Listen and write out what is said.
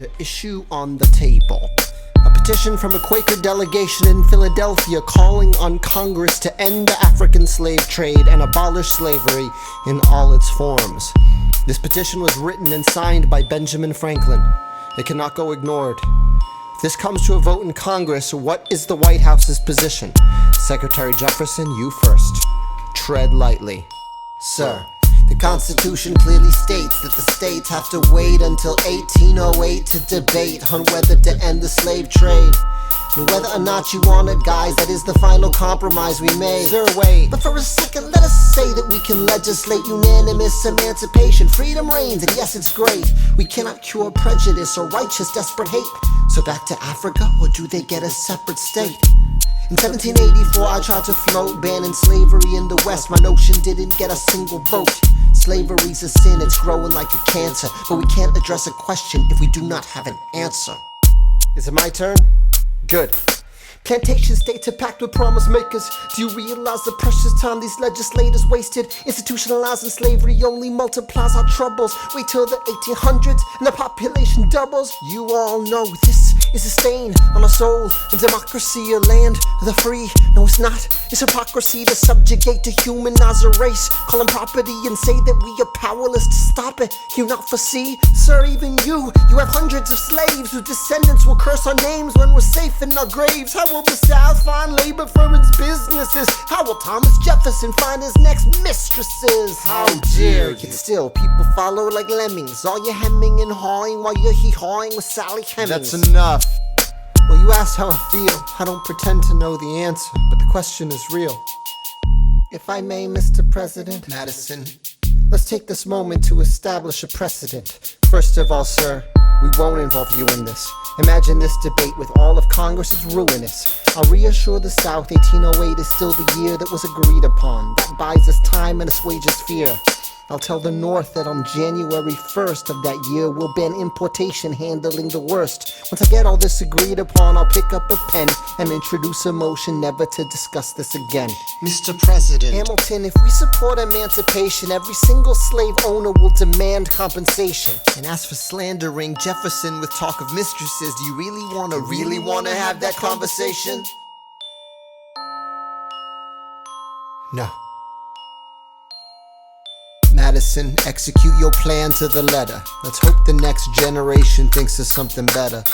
The issue on the table. A petition from a Quaker delegation in Philadelphia calling on Congress to end the African slave trade and abolish slavery in all its forms. This petition was written and signed by Benjamin Franklin. It cannot go ignored. If this comes to a vote in Congress, what is the White House's position? Secretary Jefferson, you first. Tread lightly. Sir. The Constitution clearly states that the states have to wait until 1808 to debate on whether to end the slave trade. And whether or not you want it, guys, that is the final compromise we made. Sir, wait. But for a second, let us say that we can legislate unanimous emancipation. Freedom reigns, and yes, it's great. We cannot cure prejudice or righteous desperate hate. So back to Africa, or do they get a separate state? In 1784, I tried to float banning slavery in the West. My notion didn't get a single vote. Slavery's a sin, it's growing like a cancer. But we can't address a question if we do not have an answer. Is it my turn? Good. Plantation states are packed with promise makers. Do you realize the precious time these legislators wasted? Institutionalizing slavery only multiplies our troubles. Wait till the 1800s and the population doubles. You all know this is a stain on our soul. And democracy, a land of the free. No, it's not. It's hypocrisy to subjugate, to humanize a race. Call them property and say that we are powerless to stop it. You not foresee? Sir, even you have hundreds of slaves whose descendants will curse our names when we're safe in our graves. How will the South find labor for its businesses? How will Thomas Jefferson find his next mistresses? How dare you? Still, people follow like lemmings. All you hemming and hawing while you're hee-hawing with Sally Hemings. That's enough. Well, you asked how I feel. I don't pretend to know the answer, but the question is real. If I may, Mr. President Madison, let's take this moment to establish a precedent. First of all, sir, we won't involve you in this. Imagine this debate with all of Congress is ruinous. I'll reassure the South 1808 is still the year that was agreed upon. That buys us time and assuages fear. I'll tell the North that on January 1st of that year we'll ban importation handling the worst. Once I get all this agreed upon, I'll pick up a pen and introduce a motion never to discuss this again. Mr. President. Hamilton, if we support emancipation, every single slave owner will demand compensation. And as for slandering Jefferson with talk of mistresses, do you really wanna have that conversation? No. Madison, execute your plan to the letter. Let's hope the next generation thinks of something better.